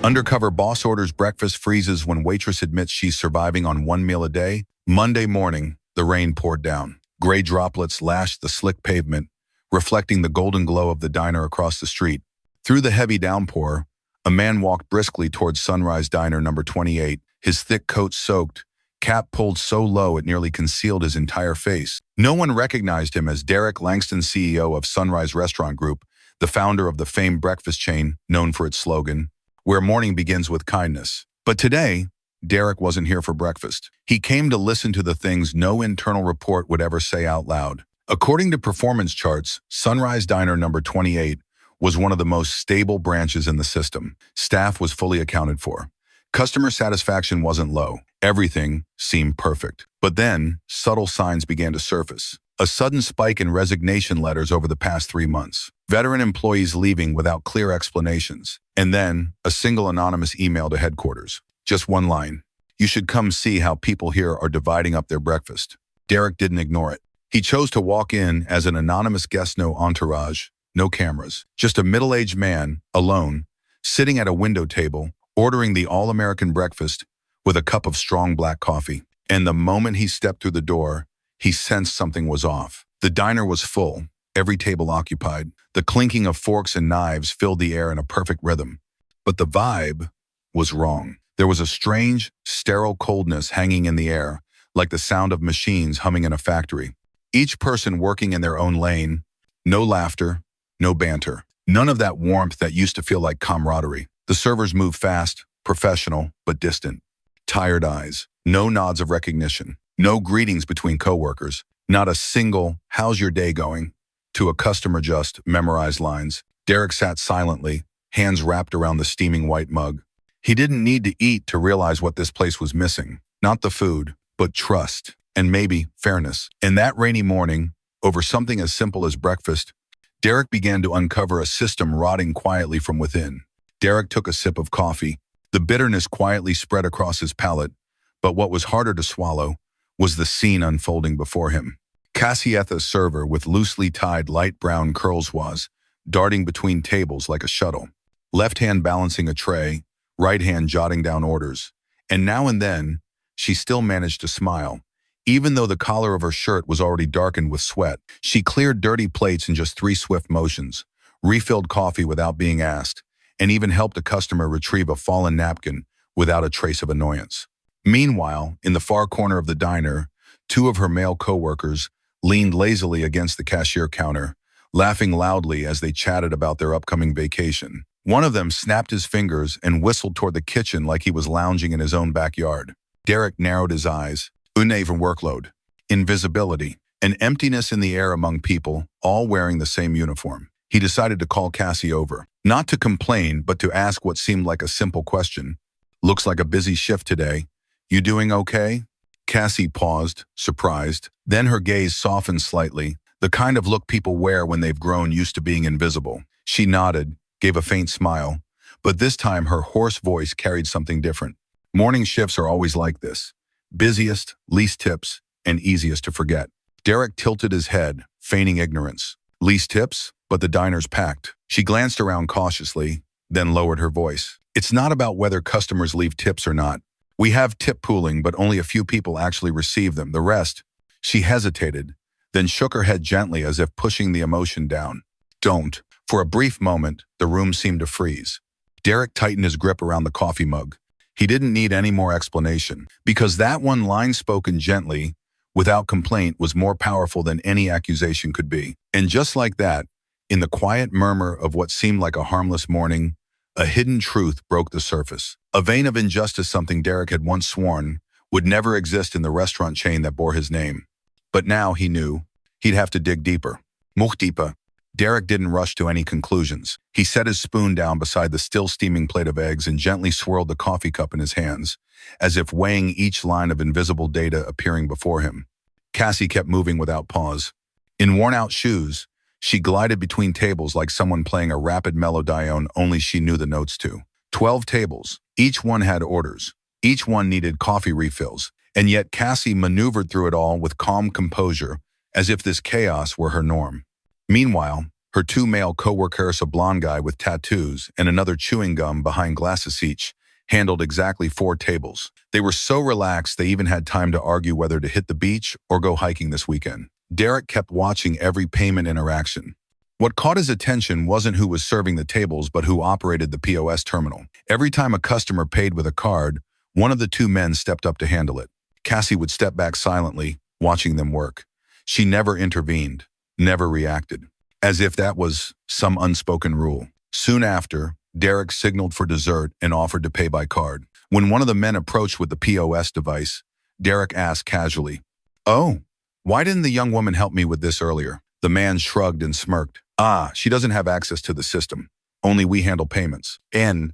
Undercover boss orders breakfast, freezes when waitress admits she's surviving on one meal a day. Monday morning, the rain poured down. Gray droplets lashed the slick pavement, reflecting the golden glow of the diner across the street. Through the heavy downpour, a man walked briskly towards Sunrise Diner number 28, his thick coat soaked, cap pulled so low it nearly concealed his entire face. No one recognized him as Derek Langston, CEO of Sunrise Restaurant Group, the founder of the famed breakfast chain known for its slogan, "Where morning begins with kindness." But today, Derek wasn't here for breakfast. He came to listen to the things no internal report would ever say out loud. According to performance charts, Sunrise Diner number 28 was one of the most stable branches in the system. Staff was fully accounted for. Customer satisfaction wasn't low. Everything seemed perfect. But then, subtle signs began to surface. A sudden spike in resignation letters over the past 3 months. Veteran employees leaving without clear explanations. And then, a single anonymous email to headquarters. Just one line. "You should come see how people here are dividing up their breakfast." Derek didn't ignore it. He chose to walk in as an anonymous guest, no entourage, no cameras. Just a middle-aged man, alone, sitting at a window table, ordering the all-American breakfast with a cup of strong black coffee. And the moment he stepped through the door, he sensed something was off. The diner was full, every table occupied. The clinking of forks and knives filled the air in a perfect rhythm. But the vibe was wrong. There was a strange, sterile coldness hanging in the air, like the sound of machines humming in a factory. Each person working in their own lane. No laughter, no banter. None of that warmth that used to feel like camaraderie. The servers moved fast, professional, but distant. Tired eyes. No nods of recognition. No greetings between coworkers. Not a single, "How's your day going?" to a customer, just memorized lines. Derek sat silently, hands wrapped around the steaming white mug. He didn't need to eat to realize what this place was missing. Not the food, but trust, and maybe fairness. And that rainy morning, over something as simple as breakfast, Derek began to uncover a system rotting quietly from within. Derek took a sip of coffee. The bitterness quietly spread across his palate, but what was harder to swallow was the scene unfolding before him. Cassietha, server with loosely tied light brown curls, was darting between tables like a shuttle, left hand balancing a tray, right hand jotting down orders. And now and then, she still managed to smile. Even though the collar of her shirt was already darkened with sweat, she cleared dirty plates in just 3 swift motions, refilled coffee without being asked, and even helped a customer retrieve a fallen napkin without a trace of annoyance. Meanwhile, in the far corner of the diner, 2 of her male coworkers leaned lazily against the cashier counter, laughing loudly as they chatted about their upcoming vacation. One of them snapped his fingers and whistled toward the kitchen like he was lounging in his own backyard. Derek narrowed his eyes. Uneven workload, invisibility, an emptiness in the air among people, all wearing the same uniform. He decided to call Cassie over, not to complain, but to ask what seemed like a simple question. "Looks like a busy shift today. You doing okay?" Cassie paused, surprised. Then her gaze softened slightly, the kind of look people wear when they've grown used to being invisible. She nodded, gave a faint smile, but this time her hoarse voice carried something different. "Morning shifts are always like this. Busiest, least tips, and easiest to forget." Derek tilted his head, feigning ignorance. "Least tips, but the diner's packed." She glanced around cautiously, then lowered her voice. "It's not about whether customers leave tips or not. We have tip pooling, but only a few people actually receive them. The rest..." She hesitated, then shook her head gently as if pushing the emotion down. "Don't." For a brief moment, the room seemed to freeze. Derek tightened his grip around the coffee mug. He didn't need any more explanation, because that one line spoken gently, without complaint, was more powerful than any accusation could be. And just like that, in the quiet murmur of what seemed like a harmless morning, a hidden truth broke the surface. A vein of injustice, something Derek had once sworn would never exist in the restaurant chain that bore his name. But now he knew he'd have to dig deeper. Much deeper. Derek didn't rush to any conclusions. He set his spoon down beside the still steaming plate of eggs and gently swirled the coffee cup in his hands, as if weighing each line of invisible data appearing before him. Cassie kept moving without pause. In worn-out shoes, she glided between tables like someone playing a rapid melodeon only she knew the notes to. 12 tables. Each one had orders. Each one needed coffee refills. And yet Cassie maneuvered through it all with calm composure, as if this chaos were her norm. Meanwhile, Her two male coworkers, a blonde guy with tattoos and another chewing gum behind glasses each, handled exactly 4 tables. They were so relaxed they even had time to argue whether to hit the beach or go hiking this weekend. Derek kept watching every payment interaction. What caught his attention wasn't who was serving the tables, but who operated the POS terminal. Every time a customer paid with a card, one of the 2 men stepped up to handle it. Cassie would step back silently, watching them work. She never intervened, never reacted, as if that was some unspoken rule. Soon after, Derek signaled for dessert and offered to pay by card. When one of the men approached with the POS device, Derek asked casually, "Oh, why didn't the young woman help me with this earlier?" The man shrugged and smirked. "Ah, she doesn't have access to the system. Only we handle payments." And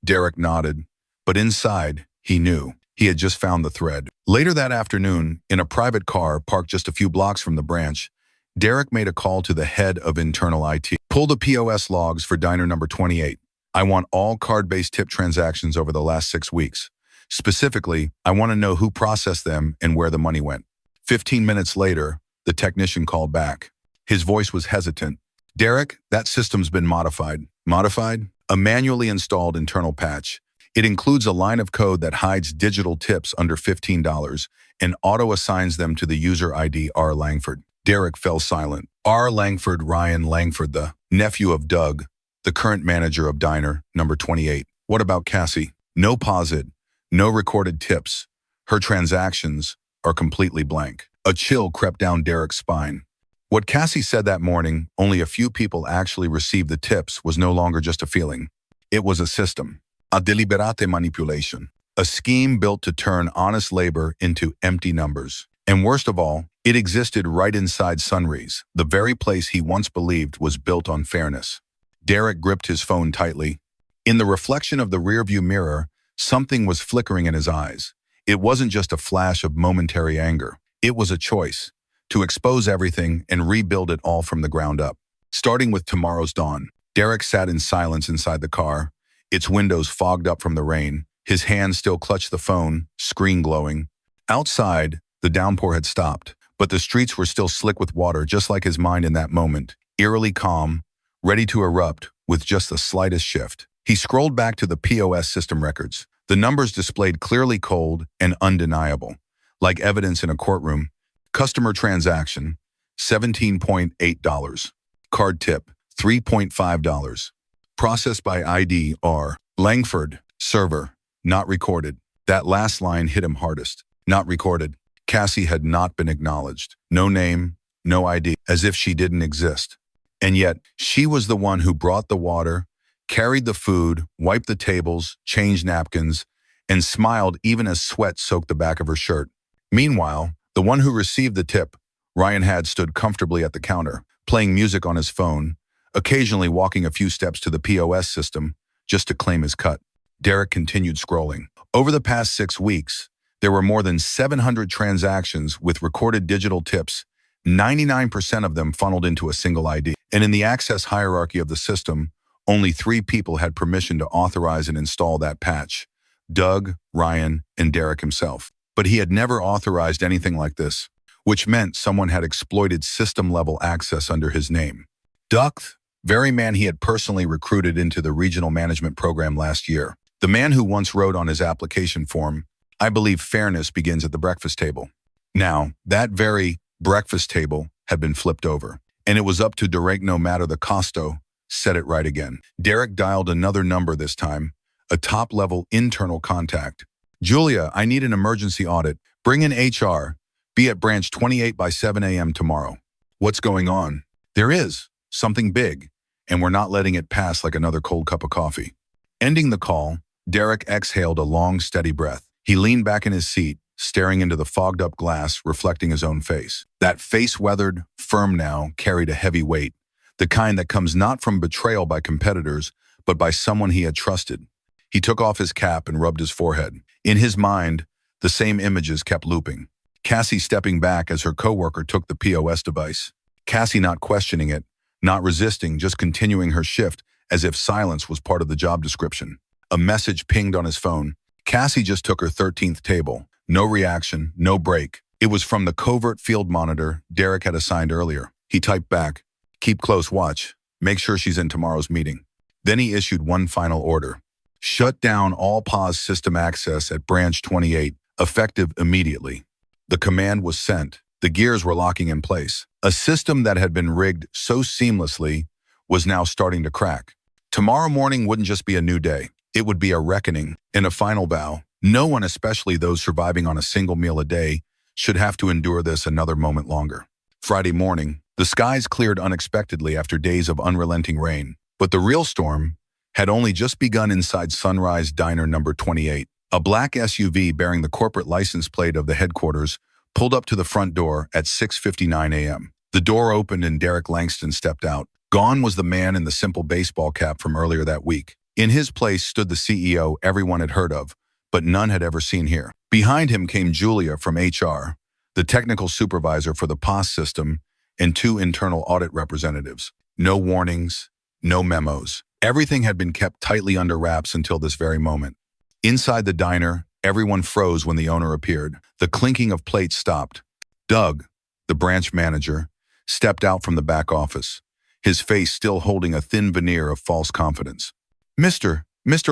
Derek nodded, but inside, he knew. He had just found the thread. Later that afternoon, in a private car parked just a few blocks from the branch, Derek made a call to the head of internal IT. "Pull the POS logs for diner number 28. I want all card-based tip transactions over the last 6 weeks. Specifically, I want to know who processed them and where the money went." 15 minutes later, the technician called back. His voice was hesitant. "Derek, that system's been modified." "Modified?" "A manually installed internal patch. It includes a line of code that hides digital tips under $15 and auto-assigns them to the user ID R. Langford." Derek fell silent. R. Langford, Ryan Langford, the nephew of Doug, the current manager of diner number 28. What about Cassie? No posit, no recorded tips. Her transactions are completely blank. A chill crept down Derek's spine. What Cassie said that morning, only a few people actually received the tips, was no longer just a feeling. It was a system. A deliberate manipulation. A scheme built to turn honest labor into empty numbers. And worst of all, it existed right inside Sunrise, the very place he once believed was built on fairness. Derek gripped his phone tightly. In the reflection of the rearview mirror, something was flickering in his eyes. It wasn't just a flash of momentary anger. It was a choice. To expose everything and rebuild it all from the ground up. Starting with tomorrow's dawn, Derek sat in silence inside the car, its windows fogged up from the rain. His hand still clutched the phone, screen glowing. Outside, the downpour had stopped, but the streets were still slick with water, just like his mind in that moment, eerily calm, ready to erupt with just the slightest shift. He scrolled back to the POS system records. The numbers displayed clearly cold and undeniable, like evidence in a courtroom. Customer transaction, $17.8. Card tip, $3.5. Processed by ID R. Langford, server, not recorded. That last line hit him hardest. Not recorded. Cassie had not been acknowledged. No name, no ID, as if she didn't exist. And yet, she was the one who brought the water, carried the food, wiped the tables, changed napkins, and smiled even as sweat soaked the back of her shirt. Meanwhile, the one who received the tip, Ryan, had stood comfortably at the counter, playing music on his phone, occasionally walking a few steps to the POS system just to claim his cut. Derek continued scrolling. Over the past 6 weeks, there were more than 700 transactions with recorded digital tips, 99% of them funneled into a single ID. And in the access hierarchy of the system, only 3 people had permission to authorize and install that patch: Doug, Ryan, and Derek himself. But he had never authorized anything like this, which meant someone had exploited system-level access under his name. Doug, very man he had personally recruited into the regional management program last year. The man who once wrote on his application form, "I believe fairness begins at the breakfast table." Now, that very breakfast table had been flipped over, and it was up to Derek, no matter the costo, set it right again. Derek dialed another number this time, a top-level internal contact. "Julia, I need an emergency audit. Bring in HR. Be at branch 28 by 7 a.m. tomorrow." "What's going on?" "There is something big, and we're not letting it pass like another cold cup of coffee." Ending the call, Derek exhaled a long, steady breath. He leaned back in his seat, staring into the fogged-up glass, reflecting his own face. That face, weathered, firm now, carried a heavy weight, the kind that comes not from betrayal by competitors, but by someone he had trusted. He took off his cap and rubbed his forehead. In his mind, the same images kept looping. Cassie stepping back as her coworker took the POS device. Cassie not questioning it, not resisting, just continuing her shift as if silence was part of the job description. A message pinged on his phone. Cassie just took her 13th table. No reaction, no break. It was from the covert field monitor Derek had assigned earlier. He typed back, "Keep close watch. Make sure she's in tomorrow's meeting. Then he issued one final order. Shut down all POS system access at Branch 28, effective immediately. The command was sent. The gears were locking in place. A system that had been rigged so seamlessly was now starting to crack. Tomorrow morning wouldn't just be a new day. It would be a reckoning. In a final bow, no one, especially those surviving on a single meal a day, should have to endure this another moment longer. Friday morning, the skies cleared unexpectedly after days of unrelenting rain. But the real storm had only just begun inside Sunrise Diner number 28. A black SUV bearing the corporate license plate of the headquarters pulled up to the front door at 6:59 a.m. The door opened and Derek Langston stepped out. Gone was the man in the simple baseball cap from earlier that week. In his place stood the CEO everyone had heard of, but none had ever seen here. Behind him came Julia from HR, the technical supervisor for the POS system, and two internal audit representatives. No warnings, no memos. Everything had been kept tightly under wraps until this very moment. Inside the diner, everyone froze when the owner appeared. The clinking of plates stopped. Doug, the branch manager, stepped out from the back office, his face still holding a thin veneer of false confidence. Mr.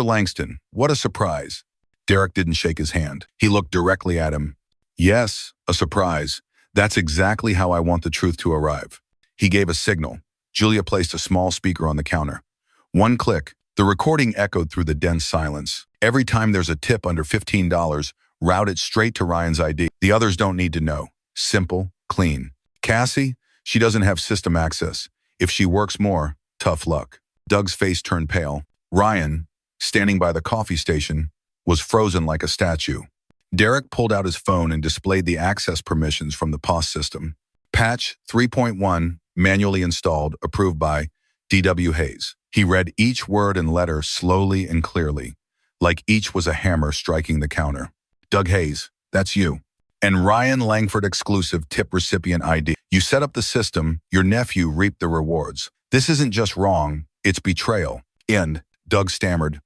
Langston, what a surprise. Derek didn't shake his hand. He looked directly at him. Yes, a surprise. That's exactly how I want the truth to arrive. He gave a signal. Julia placed a small speaker on the counter. One click. The recording echoed through the dense silence. Every time there's a tip under $15, route it straight to Ryan's ID. The others don't need to know. Simple, clean. Cassie, she doesn't have system access. If she works more, tough luck. Doug's face turned pale. Ryan, standing by the coffee station, was frozen like a statue. Derek pulled out his phone and displayed the access permissions from the POS system. Patch 3.1, manually installed, approved by D.W. Hayes. He read each word and letter slowly and clearly, like each was a hammer striking the counter. Doug Hayes, that's you. And Ryan Langford exclusive tip recipient ID. You set up the system, your nephew reaped the rewards. This isn't just wrong, it's betrayal. End. Doug stammered.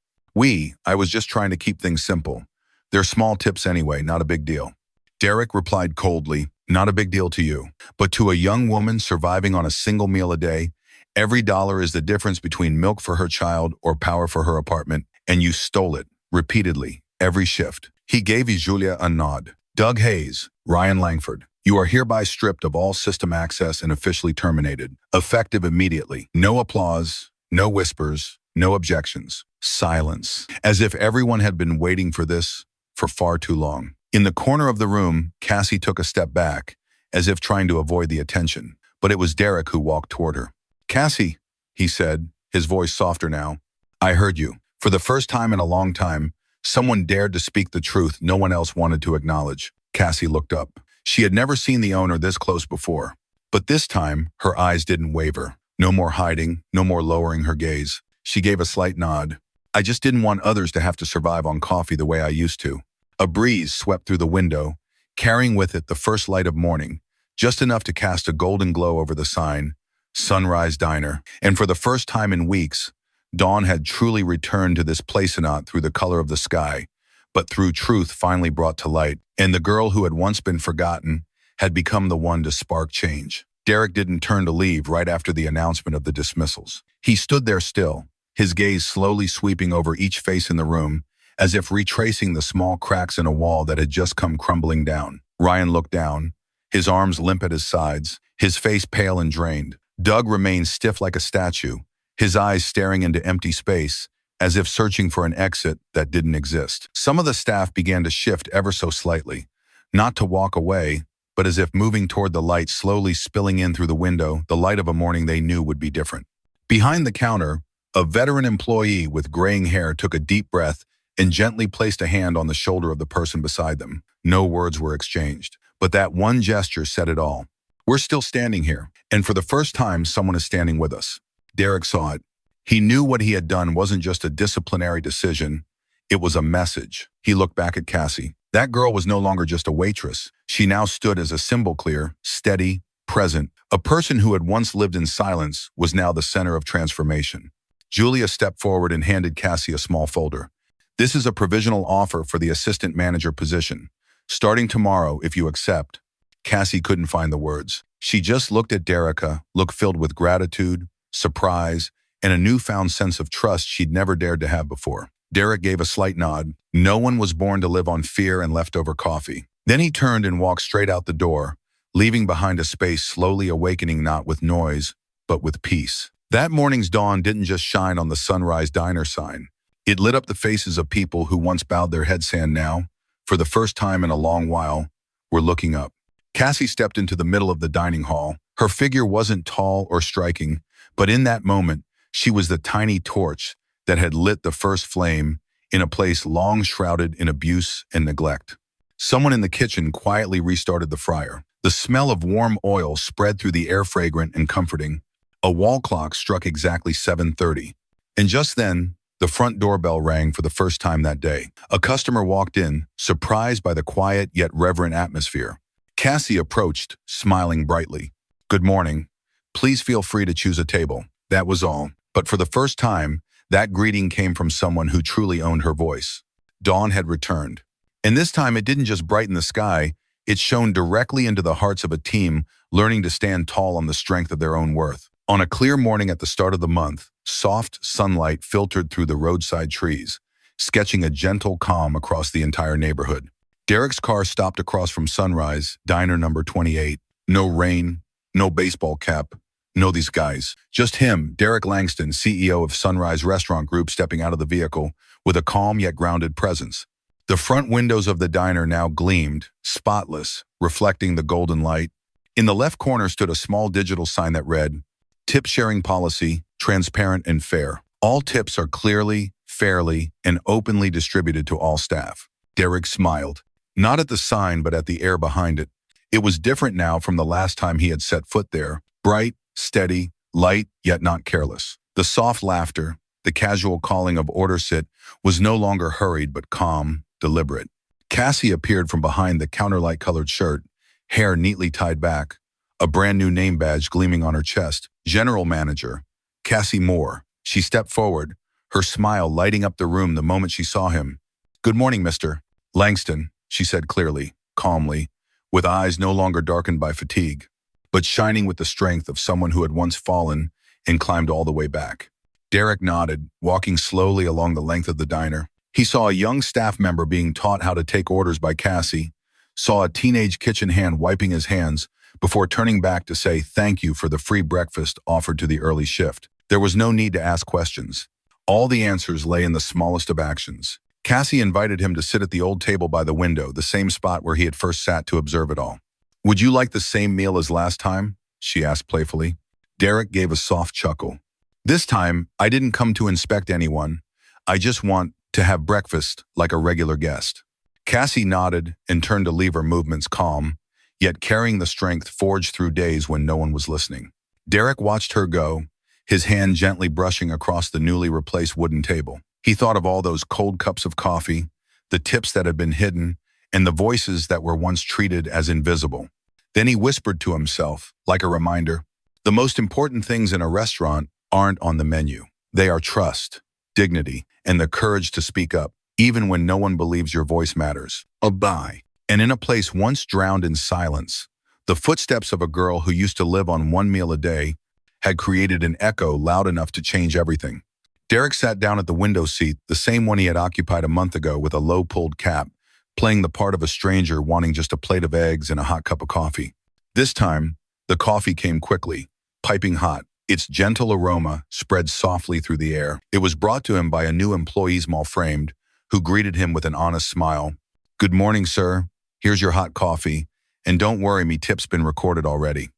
I was just trying to keep things simple. They're small tips anyway, not a big deal. Derek replied coldly, not a big deal to you. But to a young woman surviving on a single meal a day, every dollar is the difference between milk for her child or power for her apartment, and you stole it, repeatedly, every shift. He gave Julia a nod. Doug Hayes, Ryan Langford, you are hereby stripped of all system access and officially terminated, effective immediately. No applause, no whispers, no objections. Silence, as if everyone had been waiting for this for far too long. In the corner of the room, Cassie took a step back, as if trying to avoid the attention, but it was Derek who walked toward her. Cassie, he said, his voice softer now. I heard you. For the first time in a long time, someone dared to speak the truth no one else wanted to acknowledge. Cassie looked up. She had never seen the owner this close before, but this time her eyes didn't waver. No more hiding, no more lowering her gaze. She gave a slight nod. I just didn't want others to have to survive on coffee the way I used to. A breeze swept through the window, carrying with it the first light of morning, just enough to cast a golden glow over the sign, Sunrise Diner. And for the first time in weeks, dawn had truly returned to this place-not through the color of the sky, but through truth finally brought to light, and the girl who had once been forgotten had become the one to spark change. Derek didn't turn to leave right after the announcement of the dismissals. He stood there still, his gaze slowly sweeping over each face in the room, as if retracing the small cracks in a wall that had just come crumbling down. Ryan looked down, his arms limp at his sides, his face pale and drained. Doug remained stiff like a statue, his eyes staring into empty space, as if searching for an exit that didn't exist. Some of the staff began to shift ever so slightly, not to walk away, but as if moving toward the light slowly spilling in through the window, the light of a morning they knew would be different. Behind the counter, a veteran employee with graying hair took a deep breath and gently placed a hand on the shoulder of the person beside them. No words were exchanged, but that one gesture said it all. We're still standing here, and for the first time, someone is standing with us. Derek saw it. He knew what he had done wasn't just a disciplinary decision, it was a message. He looked back at Cassie. That girl was no longer just a waitress. She now stood as a symbol, clear, steady, present. A person who had once lived in silence was now the center of transformation. Julia stepped forward and handed Cassie a small folder. This is a provisional offer for the assistant manager position. Starting tomorrow, if you accept. Cassie couldn't find the words. She just looked at Derek, look filled with gratitude, surprise, and a newfound sense of trust she'd never dared to have before. Derek gave a slight nod. No one was born to live on fear and leftover coffee. Then he turned and walked straight out the door, leaving behind a space slowly awakening not with noise, but with peace. That morning's dawn didn't just shine on the Sunrise Diner sign. It lit up the faces of people who once bowed their heads and now, for the first time in a long while, were looking up. Cassie stepped into the middle of the dining hall. Her figure wasn't tall or striking, but in that moment, she was the tiny torch that had lit the first flame in a place long shrouded in abuse and neglect. Someone in the kitchen quietly restarted the fryer. The smell of warm oil spread through the air, fragrant and comforting. A wall clock struck exactly 7:30. And just then, the front doorbell rang for the first time that day. A customer walked in, surprised by the quiet yet reverent atmosphere. Cassie approached, smiling brightly. "Good morning. Please feel free to choose a table." That was all. But for the first time, that greeting came from someone who truly owned her voice. Dawn had returned. And this time it didn't just brighten the sky, it shone directly into the hearts of a team learning to stand tall on the strength of their own worth. On a clear morning at the start of the month, soft sunlight filtered through the roadside trees, sketching a gentle calm across the entire neighborhood. Derek's car stopped across from Sunrise, diner number 28. No rain, no baseball cap, no these guys. Just him, Derek Langston, CEO of Sunrise Restaurant Group, stepping out of the vehicle with a calm yet grounded presence. The front windows of the diner now gleamed, spotless, reflecting the golden light. In the left corner stood a small digital sign that read, "Tip sharing policy, transparent and fair. All tips are clearly, fairly, and openly distributed to all staff." Derek smiled, not at the sign but at the air behind it. It was different now from the last time he had set foot there. Bright, steady, light, yet not careless. The soft laughter, the casual calling of order sit, was no longer hurried but calm, deliberate. Cassie appeared from behind the counterlight-colored shirt, hair neatly tied back, a brand new name badge gleaming on her chest. General Manager, Cassie Moore. She stepped forward, her smile lighting up the room the moment she saw him. "Good morning, Mr. Langston," she said clearly, calmly, with eyes no longer darkened by fatigue, but shining with the strength of someone who had once fallen and climbed all the way back. Derek nodded, walking slowly along the length of the diner. He saw a young staff member being taught how to take orders by Cassie, saw a teenage kitchen hand wiping his hands before turning back to say thank you for the free breakfast offered to the early shift. There was no need to ask questions. All the answers lay in the smallest of actions. Cassie invited him to sit at the old table by the window, the same spot where he had first sat to observe it all. "Would you like the same meal as last time?" she asked playfully. Derek gave a soft chuckle. "This time, I didn't come to inspect anyone. I just want to have breakfast like a regular guest." Cassie nodded and turned to leave her movements calm, yet carrying the strength forged through days when no one was listening. Derek watched her go, his hand gently brushing across the newly replaced wooden table. He thought of all those cold cups of coffee, the tips that had been hidden, and the voices that were once treated as invisible. Then he whispered to himself, like a reminder, the most important things in a restaurant aren't on the menu. They are trust, dignity, and the courage to speak up, even when no one believes your voice matters. Bye. And in a place once drowned in silence, the footsteps of a girl who used to live on one meal a day had created an echo loud enough to change everything. Derek sat down at the window seat, the same one he had occupied a month ago, with a low-pulled cap, playing the part of a stranger wanting just a plate of eggs and a hot cup of coffee. This time, the coffee came quickly, piping hot. Its gentle aroma spread softly through the air. It was brought to him by a new employee, small-framed, who greeted him with an honest smile. "Good morning, sir. Here's your hot coffee. And don't worry, me tip's been recorded already."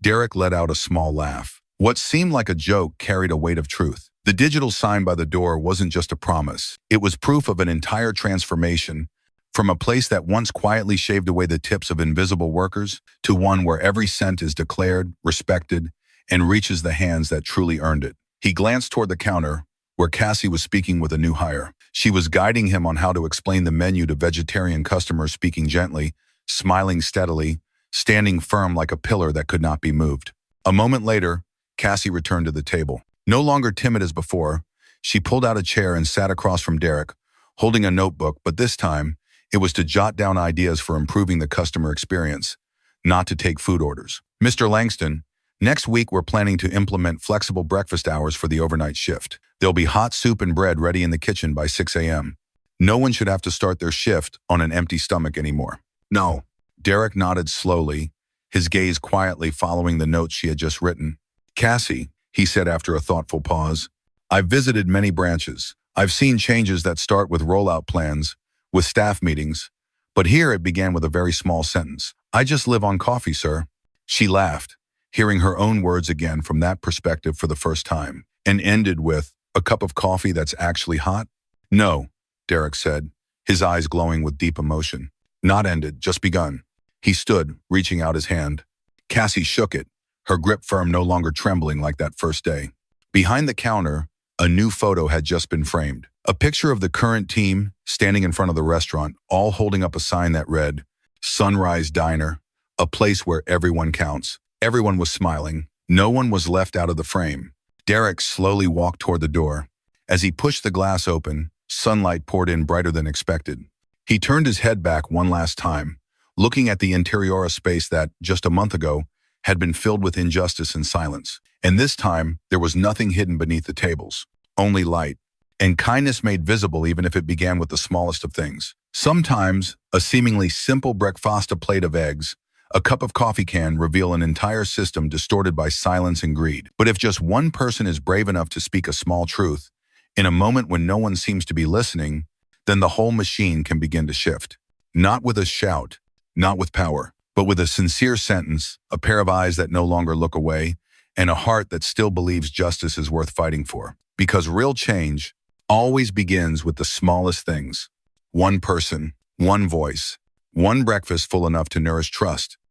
Derek let out a small laugh. What seemed like a joke carried a weight of truth. The digital sign by the door wasn't just a promise. It was proof of an entire transformation, from a place that once quietly shaved away the tips of invisible workers to one where every cent is declared, respected, and reaches the hands that truly earned it. He glanced toward the counter, where Cassie was speaking with a new hire. She was guiding him on how to explain the menu to vegetarian customers, speaking gently, smiling steadily, standing firm like a pillar that could not be moved. A moment later, Cassie returned to the table. No longer timid as before, she pulled out a chair and sat across from Derek, holding a notebook, but this time, it was to jot down ideas for improving the customer experience, not to take food orders. "Mr. Langston, Next week, we're planning to implement flexible breakfast hours for the overnight shift. There'll be hot soup and bread ready in the kitchen by 6 a.m. No one should have to start their shift on an empty stomach anymore. No. Derek nodded slowly, his gaze quietly following the notes she had just written. Cassie, he said after a thoughtful pause, I've visited many branches. I've seen changes that start with rollout plans, with staff meetings, but here it began with a very small sentence. I just live on coffee, sir. She laughed, hearing her own words again from that perspective for the first time, and ended with, a cup of coffee that's actually hot? No, Derek said, his eyes glowing with deep emotion. Not ended, just begun. He stood, reaching out his hand. Cassie shook it, her grip firm, no longer trembling like that first day. Behind the counter, a new photo had just been framed. A picture of the current team standing in front of the restaurant, all holding up a sign that read, Sunrise Diner, a place where everyone counts. Everyone was smiling. No one was left out of the frame. Derek slowly walked toward the door. As he pushed the glass open, sunlight poured in brighter than expected. He turned his head back one last time, looking at the interior space that, just a month ago, had been filled with injustice and silence. And this time, there was nothing hidden beneath the tables, only light, and kindness made visible even if it began with the smallest of things. Sometimes, a seemingly simple breakfast plate of eggs, a cup of coffee can reveal an entire system distorted by silence and greed. But if just one person is brave enough to speak a small truth, in a moment when no one seems to be listening, then the whole machine can begin to shift. Not with a shout, not with power, but with a sincere sentence, a pair of eyes that no longer look away, and a heart that still believes justice is worth fighting for. Because real change always begins with the smallest things. One person, one voice, one breakfast full enough to nourish trust,